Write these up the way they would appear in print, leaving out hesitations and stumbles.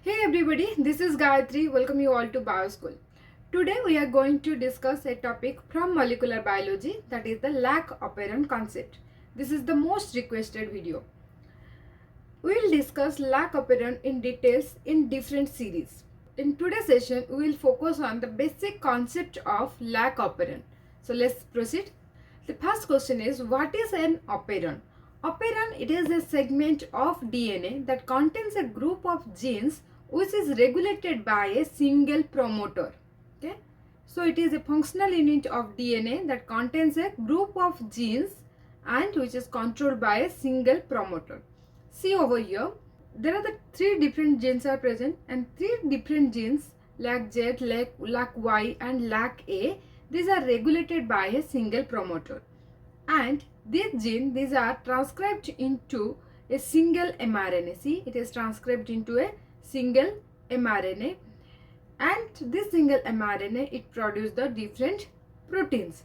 Hey everybody, this is Gayatri. Welcome you all to BioSchool. Today we are going to discuss a topic from molecular biology, that is the lac operon concept. This is the most requested video. We will discuss lac operon in details in different series. In today's session, we will focus on the basic concept of lac operon. So let's proceed. The first question is, what is an operon? Operon, it is a segment of DNA that contains a group of genes which is regulated by a single promoter. Okay, so it is a functional unit of DNA that contains a group of genes and which is controlled by a single promoter. See over here, there are the three different genes are present, and three different genes, LAC-Z, LAC-Y and LAC-A, these are regulated by a single promoter. And these are transcribed into a single mRNA. See, it is transcribed into a single mRNA, and this single mRNA, it produces the different proteins.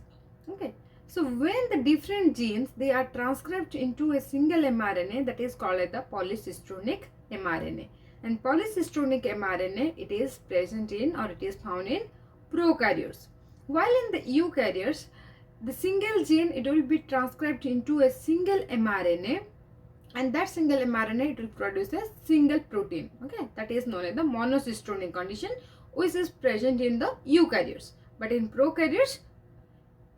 Okay, so when the different genes, they are transcribed into a single mRNA, that is called as the polycistronic mRNA. And polycistronic mRNA, it is present in, or it is found in prokaryotes. While in the eukaryotes, the single gene, it will be transcribed into a single mRNA, and that single mRNA, it will produce a single protein. Okay, that is known as the monocistronic condition, which is present in the eukaryotes. But in prokaryotes,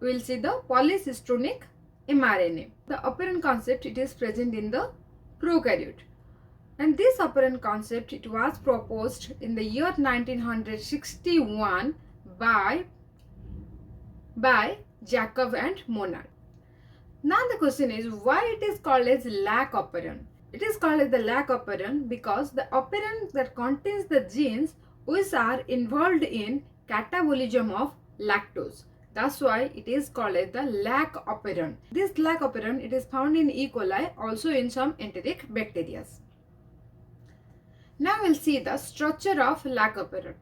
we will see the polycistronic mRNA. The operon concept, it is present in the prokaryote. And this operon concept, it was proposed in the year 1961 by Jacob and Monod. Now the question is, why it is called as lac operon? It is called as the lac operon because the operon that contains the genes which are involved in catabolism of lactose. That's why it is called as the lac operon. This lac operon, it is found in E. coli, also in some enteric bacteria. Now we'll see the structure of lac operon.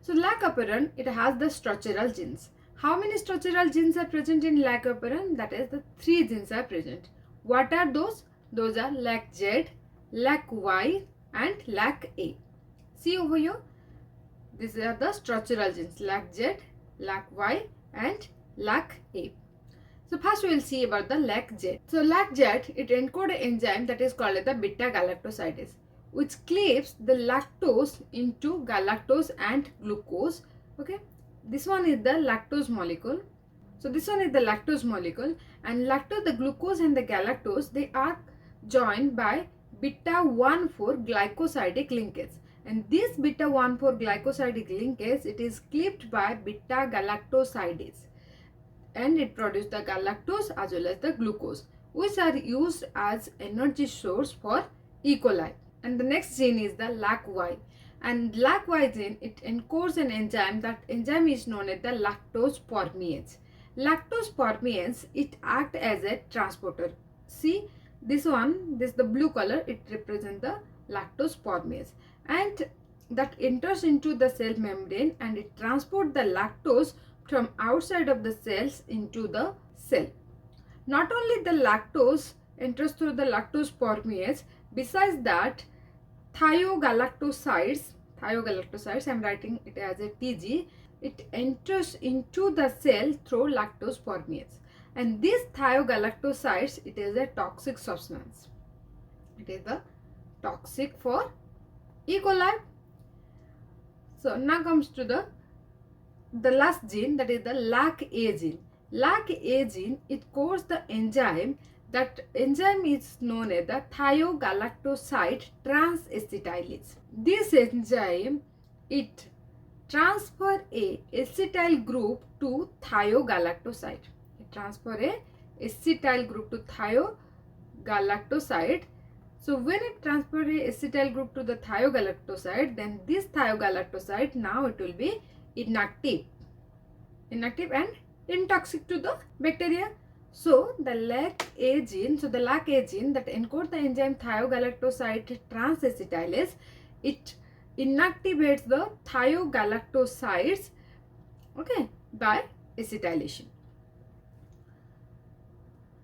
So lac operon, it has the structural genes. How many structural genes are present in lac operon? That is, the three genes are present. What are those? Those are LAC-Z, LAC-Y and LAC-A. See over here, these are the structural genes, LAC-Z, LAC-Y and LAC-A. So first we will see about the LAC-Z. So LAC-Z, it encodes an enzyme that is called as the beta-galactosidase, which cleaves the lactose into galactose and glucose. Okay, this one is the lactose molecule. So this one is the lactose molecule, and lactose, the glucose and the galactose, they are joined by beta-1,4 glycosidic linkage. And this beta-1,4 glycosidic linkage, it is cleaved by beta-galactosidase, and it produces the galactose as well as the glucose, which are used as energy source for E. coli. And the next gene is the LAC-Y. And LAC-Y gene, it encodes an enzyme. That enzyme is known as the lactose formase. Lactose formase, it acts as a transporter. See, this one, this the blue color, it represents the lactose formase, and that enters into the cell membrane and it transports the lactose from outside of the cells into the cell. Not only the lactose enters through the lactose formase, besides that, thiogalactosides, I am writing it as a TG, it enters into the cell through lactose formase. And this thiogalactosides, it is a toxic substance. It is the toxic for E. coli. So now comes to the last gene, that is the LAC-A gene. LAC-A gene, it codes the enzyme. That enzyme is known as the thiogalactoside transacetylase. This enzyme, it transfer a acetyl group to thiogalactoside. It transfer a acetyl group to thiogalactoside. So when it transfer a acetyl group to the thiogalactoside, then this thiogalactoside, now it will be inactive and intoxic to the bacteria. So the LAC-A gene, that encodes the enzyme thiogalactoside transacetylase, it inactivates the thiogalactosides, okay, by acetylation.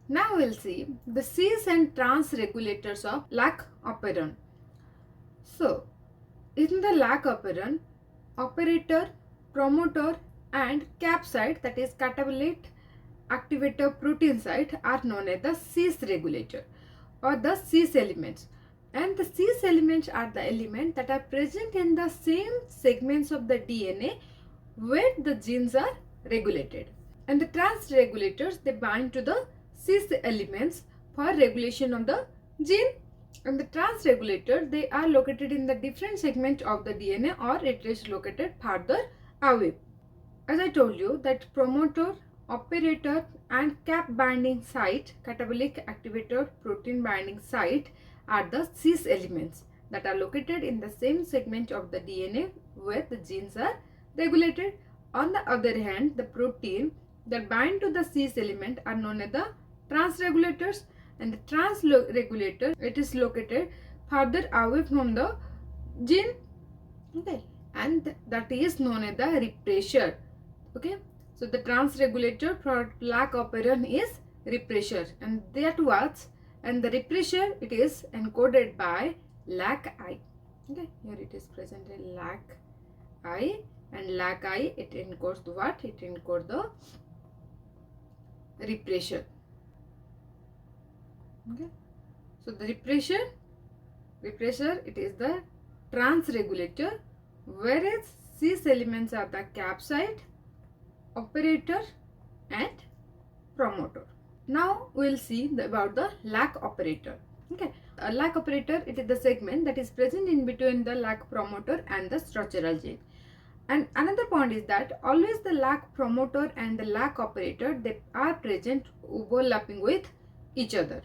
Now we'll see the cis and trans regulators of lac operon. So In the lac operon, operator, promoter and cap site, that is catabolate activator protein site, are known as the cis regulator or the cis elements. And the cis elements are the elements that are present in the same segments of the DNA where the genes are regulated. And the trans regulators, they bind to the cis elements for regulation of the gene. And the trans regulator, they are located in the different segment of the DNA, or it is located further away. As I told you, that promoter, operator and cap binding site, catabolic activator protein binding site, are the cis elements that are located in the same segment of the DNA where the genes are regulated. On the other hand, the protein that bind to the cis element are known as the trans regulators, and the trans regulator, it is located further away from the gene, okay, and that is known as the repressor. Okay, so the trans regulator for lac operon is repressor, and that was, and the repressor, it is encoded by lac-I. Okay, here it is present in lac-I, and lac-I, it encodes the what? It encodes the repressor. Okay, so the repressor, it is the trans regulator, whereas cis elements are the cap site, operator and promoter. Now we will see about the lac operator. Okay, a lac operator, it is the segment that is present in between the lac promoter and the structural gene. And another point is that always the lac promoter and the lac operator, they are present overlapping with each other.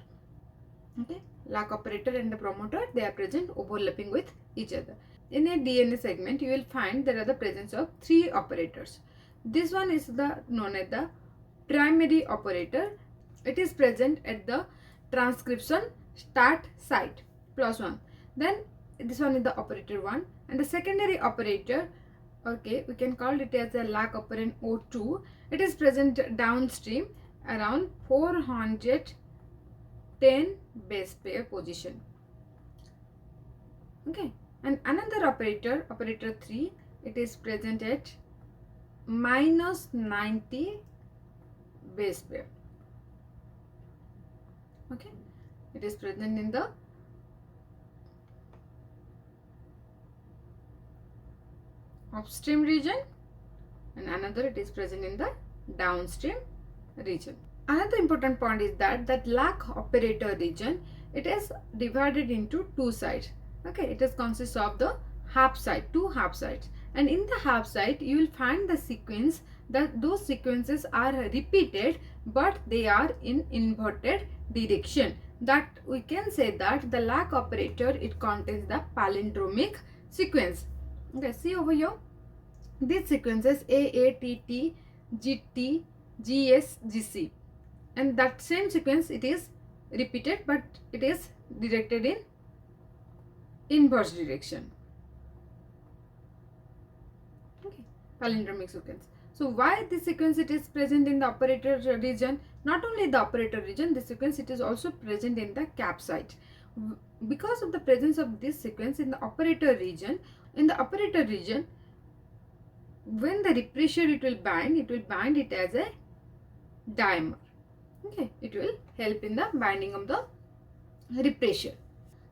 Okay, lac operator and the promoter, they are present overlapping with each other. In a DNA segment, you will find there are the presence of 3 operators. This one is the known as the primary operator. It is present at the transcription start site +1. Then this one is the operator 1, and the secondary operator, okay, we can call it as a lac operon O2. It is present downstream around 410 base pair position. Okay, and another operator, operator 3, it is present at -90 base pair. Okay, it is present in the upstream region, and another it is present in the downstream region. Another important point is that lac operator region, it is divided into 2 sites. Okay, it is consists of the half site, 2 half sites, and in the half site you will find the sequence that those sequences are repeated, but they are in inverted direction. That we can say that the lac operator, it contains the palindromic sequence. Okay, see over here, these sequences AATT, GT, GS, GC, and that same sequence, it is repeated, but it is directed in inverse direction. Okay, palindromic sequence. So why this sequence, it is present in the operator region? Not only the operator region, this sequence, it is also present in the cap site. Because of the presence of this sequence in the operator region, when the repressor, it will bind it as a dimer. Okay, it will help in the binding of the repressor.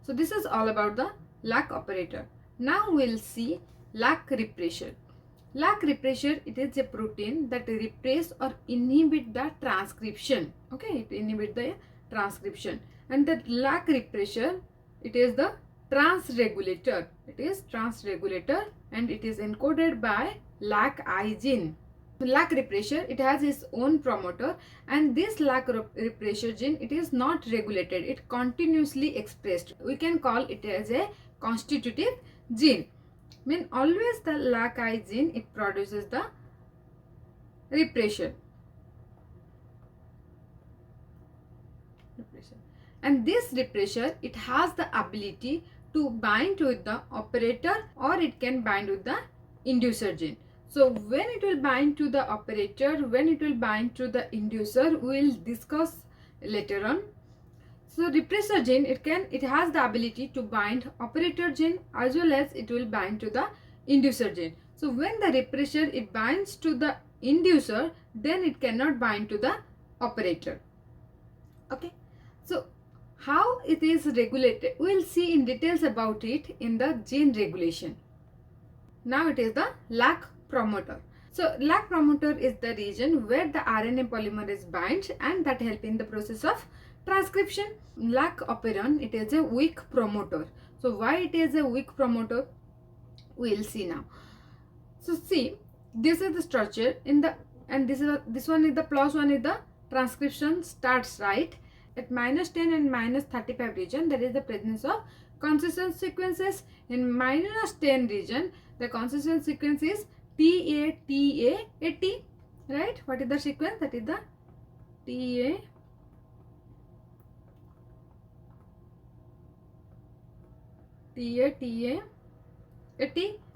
So this is all about the lac operator. Now we'll see lac repressor. Lac repressor, it is a protein that repress or inhibit the transcription. Okay, it inhibit the transcription. And the lac repressor, it is the trans regulator. It is trans regulator, and it is encoded by lac-I gene. Lac repressor, it has its own promoter, and this lac repressor gene, it is not regulated, it continuously expressed. We can call it as a constitutive gene. Mean always the lac-I gene, it produces the repressor. And this repressor, it has the ability to bind with the operator, or it can bind with the inducer gene. So when it will bind to the operator, when it will bind to the inducer, we will discuss later on. So repressor gene, it has the ability to bind operator gene as well as it will bind to the inducer gene. So when the repressor it binds to the inducer, then it cannot bind to the operator. Okay, so how it is regulated, we will see in details about it in the gene regulation. Now it is the lac promoter. So lac promoter is the region where the RNA polymerase binds and that help in the process of transcription. Lac operon, it is a weak promoter. So why it is a weak promoter, we will see now. So see, this is the structure in the, and this one is the plus one is the transcription starts right at -10 and -35 region. There is the presence of consistent sequences. In -10 region, the consistent sequence is TA right? What is the sequence? That is the TA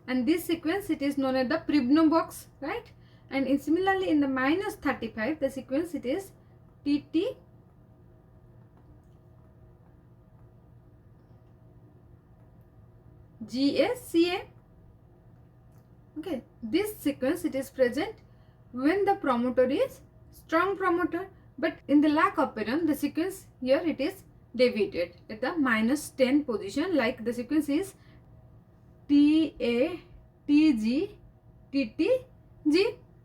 and this sequence it is known as the Pribno box, right? And similarly in the -35 the sequence it is TT GACA. Okay, this sequence it is present when the promoter is strong promoter, but in the lac operon the sequence here it is deviated at the -10 position, like the sequence is TA TG TTG,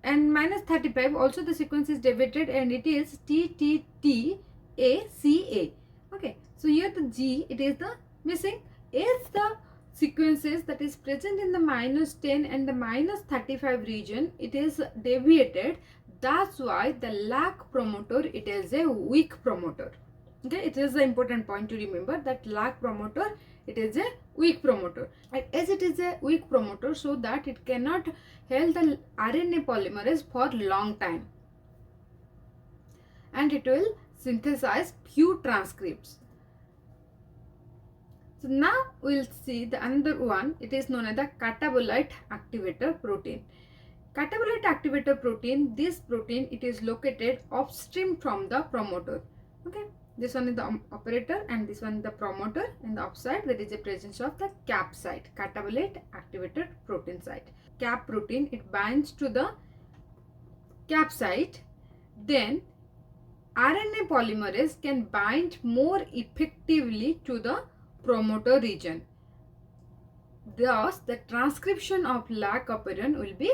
and -35 also the sequence is deviated and it is TTTACA. Okay, so here the G it is the missing. As the sequences that is present in the -10 and the -35 region it is deviated, that's why the lac promoter it is a weak promoter. Okay, it is an important point to remember that lac promoter it is a weak promoter, and as it is a weak promoter, so that it cannot hold the RNA polymerase for long time and it will synthesize few transcripts. So now we will see the another one, it is known as the catabolite activator protein. Catabolite activator protein, this protein it is located upstream from the promoter. Okay, this one is the operator and this one is the promoter. In the upside there is a presence of the cap site, catabolite activator protein site. Cap protein it binds to the cap site, then RNA polymerase can bind more effectively to the promoter region. Thus, the transcription of lac operon will be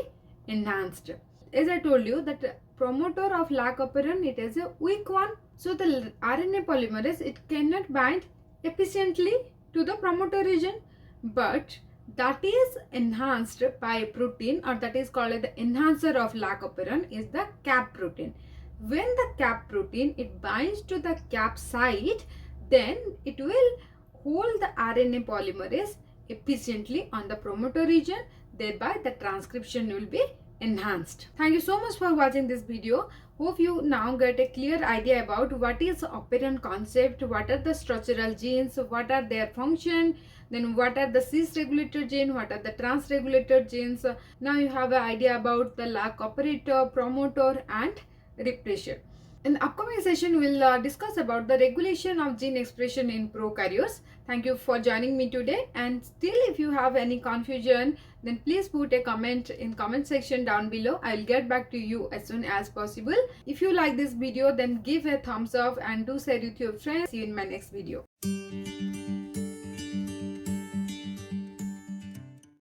enhanced. As I told you that promoter of lac operon it is a weak one, so the RNA polymerase it cannot bind efficiently to the promoter region, but that is enhanced by a protein, or that is called the enhancer of lac operon is the cap protein. When the cap protein it binds to the cap site, then it will hold the RNA polymerase efficiently on the promoter region, thereby the transcription will be enhanced. Thank you so much for watching this video. Hope you now get a clear idea about what is operon concept, what are the structural genes, what are their function, then what are the cis regulator gene, what are the trans regulator genes. Now you have an idea about the lac operator, promoter and repressor. In the upcoming session, we'll discuss about the regulation of gene expression in prokaryotes. Thank you for joining me today. And still, if you have any confusion, then please put a comment in comment section down below. I'll get back to you as soon as possible. If you like this video, then give a thumbs up and do share with your friends. See you in my next video.